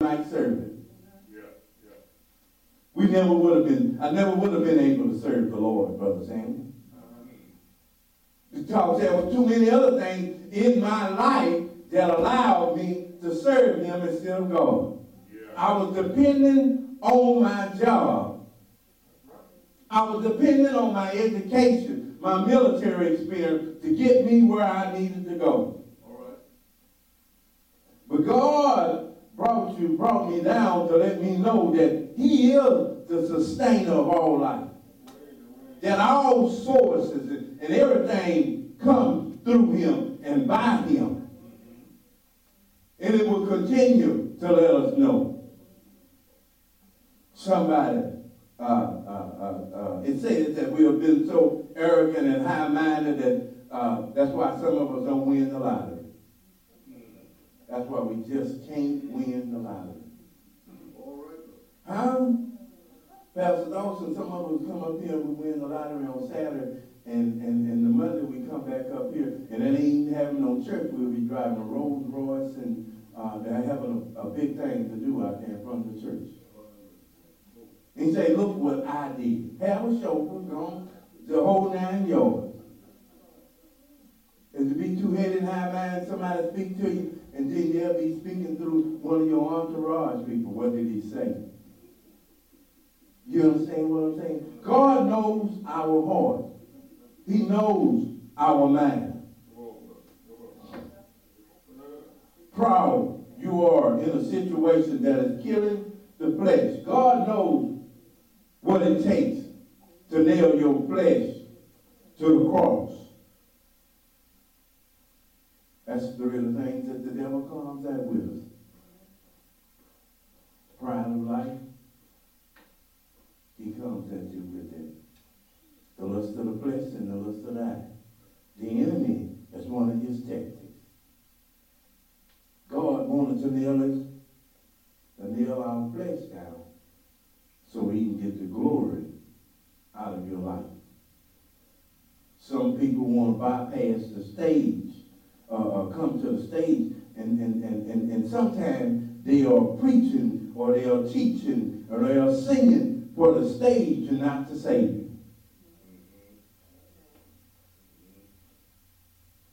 like serving. We never would have been, I never would have been able to serve the Lord, Brother Samuel. Because there were too many other things in my life that allowed me to serve him instead of God. I was dependent on my job. I was dependent on my education, my military experience to get me where I needed to go. But God brought me down to let me know that he is the sustainer of all life. That all sources and everything comes through him and by him. And it will continue to let us know. Somebody, it says that we have been so arrogant and high-minded that that's why some of us don't win the lottery. That's why we just can't win the lottery. Huh? Pastor Dawson, some of us come up here, we win the lottery on Saturday, and the Monday we come back up here, and it ain't even having no church. We'll be driving a Rolls Royce, and they're having a big thing to do out there in front of the church. And he say, look what I did. Have a chauffeur, gone the whole 9 yards. And to be too-headed and high-minded, somebody speak to you, and then they'll be speaking through one of your entourage people. What did he say? You understand what I'm saying? God knows our heart. He knows our mind. Proud you are in a situation that is killing the flesh. God knows what it takes to nail your flesh to the cross. That's the real thing that the devil comes at with us. Pride of life. He comes at you with it. The lust of the flesh and the lust of the eye. The enemy is one of his tactics. God wanted to nail our flesh down so he can get the glory out of your life. Some people want to bypass the stage, come to the stage, and sometimes they are preaching or they are teaching or they are singing for the stage and not the Savior.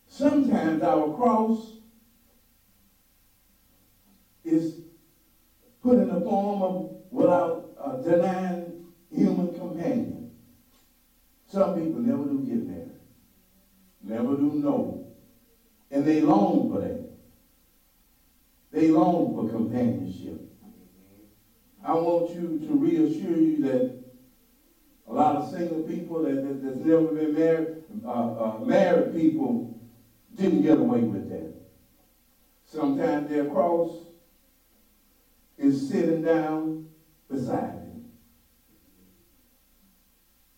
Sometimes our cross is put in the form of without a denying human companion. Some people never do get married, never do know, and they long for that. They long for companionship. I want you to reassure you that a lot of single people that's never been married, married people didn't get away with that. Sometimes their cross is sitting down beside him.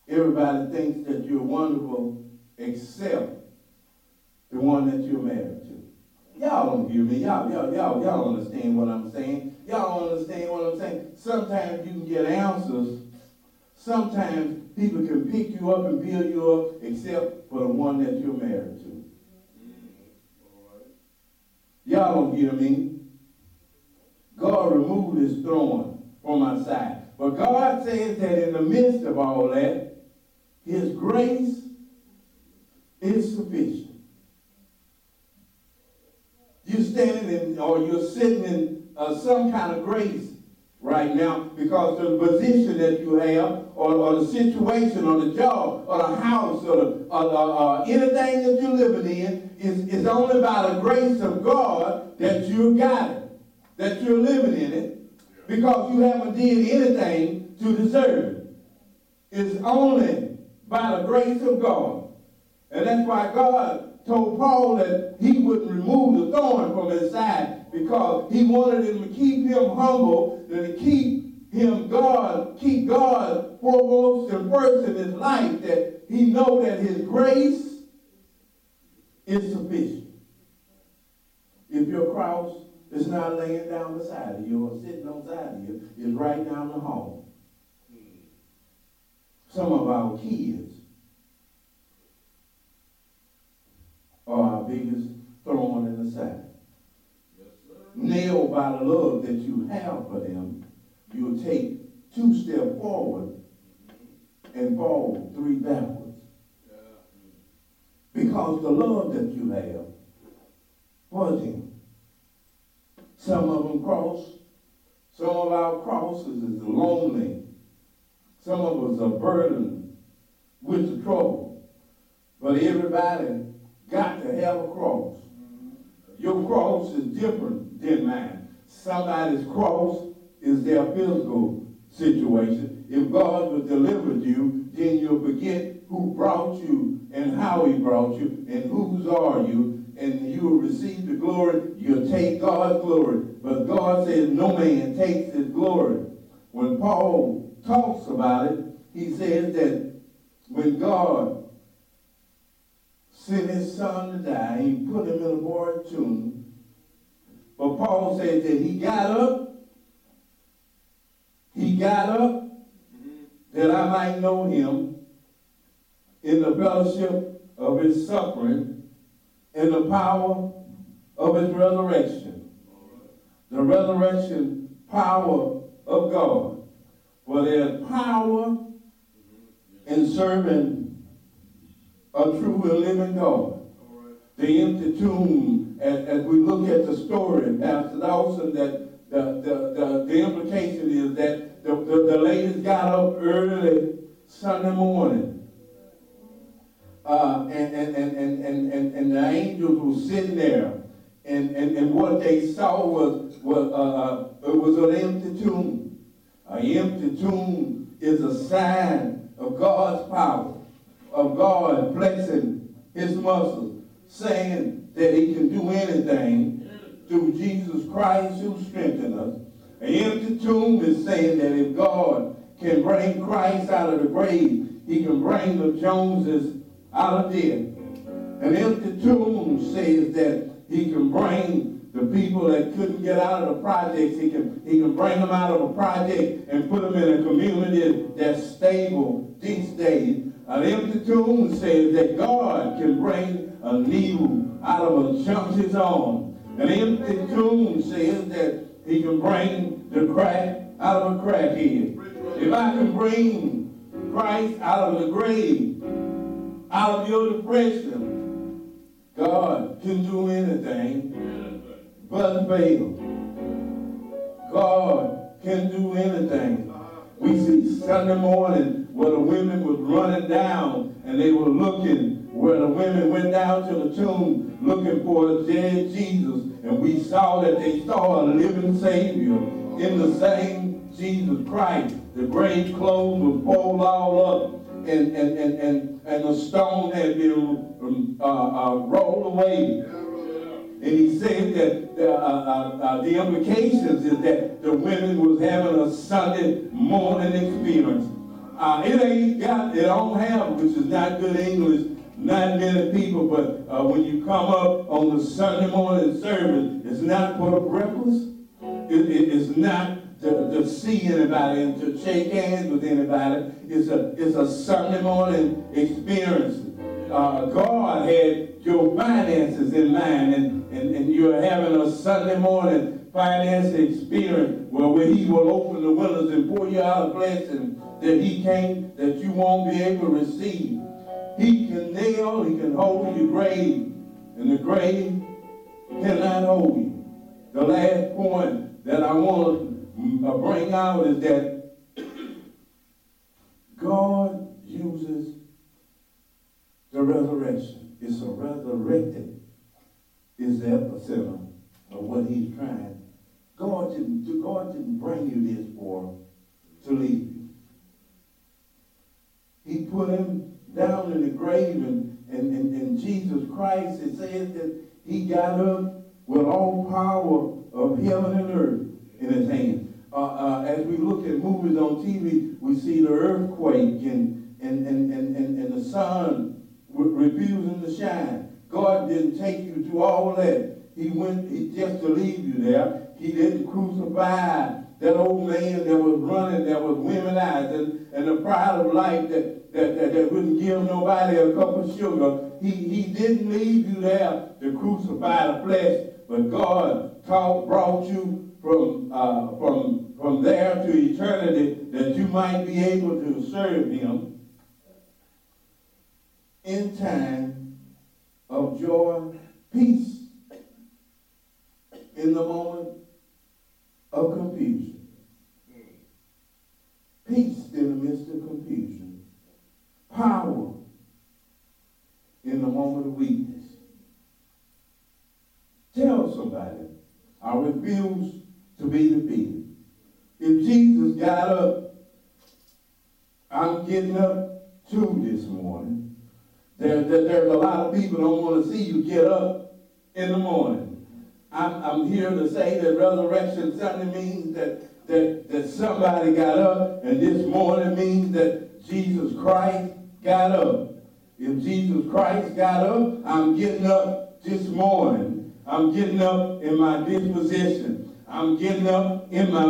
Everybody thinks that you're wonderful except the one that you're married to. Y'all don't hear me. Y'all understand what I'm saying. Y'all understand what I'm saying. Sometimes you can get answers. Sometimes people can pick you up and build you up except for the one that you're married to. Y'all don't hear me. God removed his thorn from my side. But God says that in the midst of all that, his grace is sufficient. You're standing in, or you're sitting in some kind of grace right now because of the position that you have, or the situation, or the job, or the house, or anything that you're living in is only by the grace of God that you got it, that you're living in it, because you haven't did anything to deserve it. It's only by the grace of God. And that's why God told Paul that he wouldn't remove the thorn from his side, because he wanted him to keep him humble, and to keep God foremost and first in his life, that he know that his grace is sufficient. If your cross is not laying down beside you or sitting on side of you, it's right down the hall. Some of our kids are our biggest thorn in the side. Yes, sir. nailed by the love that you have for them, you'll take 2 steps forward and fall 3 backwards. Because the love that you have for them. Some of them cross. Some of our crosses is lonely. Some of us are burdened with the trouble. But everybody got to have a cross. Your cross is different than mine. Somebody's cross is their physical situation. If God would deliver you, then you'll forget who brought you and how he brought you and whose are you, and you will receive the glory. You'll take God's glory. But God says no man takes his glory. When Paul talks about it, he says that when God sent his son to die, he put him in a borrowed tomb. But Paul says that he got up that I might know him in the fellowship of his suffering and the power of his resurrection. The resurrection power of God. For there's power in serving a true and living God. The empty tomb, as we look at the story, Pastor Dawson, that the implication is that the ladies got up early Sunday morning, and the angels were sitting there, and what they saw was an empty tomb. An empty tomb is a sign of God's power, of God flexing his muscles, saying that he can do anything through Jesus Christ who strengthens us. An empty tomb is saying that if God can bring Christ out of the grave, he can bring the Joneses out of death. An empty tomb says that he can bring the people that couldn't get out of the projects, he can bring them out of a project and put them in a community that's stable these days. An empty tomb says that God can bring a needle out of a jump's arm. An empty tomb says that he can bring the crack out of a crackhead. If I can bring Christ out of the grave, out of your depression, God can do anything but fail. God can do anything. We see Sunday morning where the women was running down and they were looking, where the women went down to the tomb looking for a dead Jesus, and we saw that they saw a living Savior in the same Jesus Christ. The grave clothes were pulled all up, and the stone had been rolled away. And he said that the implications is that the women was having a Sunday morning experience. It don't have, which is not good English, not many people, but when you come up on the Sunday morning service, it's not for the breakfast. It's not to see anybody and to shake hands with anybody. It's a Sunday morning experience. God had your finances in mind, and you're having a Sunday morning finance experience where he will open the windows and pour you out a blessing that you won't be able to receive. He can hold your grave, and the grave cannot hold you. The last point that I want to bring out is that God uses the resurrection. It's a resurrected is the epicenter of what he's trying. God didn't bring you this for to leave you. He put him down in the grave, and Jesus Christ, it says that he got up with all power of heaven and earth in his hand. As we look at movies on TV, we see the earthquake and the sun refusing to shine. God didn't take you through all that. He just to leave you there. He didn't crucify that old man that was running, that was womanized, and the pride of life that wouldn't give nobody a cup of sugar. He didn't leave you there to crucify the flesh, but God brought you from there to eternity, that you might be able to serve him in time of joy, peace in the moment of confusion. Peace in the midst of confusion. Power in the moment of weakness. Tell somebody, I refuse to be defeated. If Jesus got up, I'm getting up too this morning. There's a lot of people don't want to see you get up in the morning. I'm here to say that Resurrection Sunday means that somebody got up, and this morning means that Jesus Christ got up. If Jesus Christ got up, I'm getting up this morning. I'm getting up in my disposition. I'm getting up in my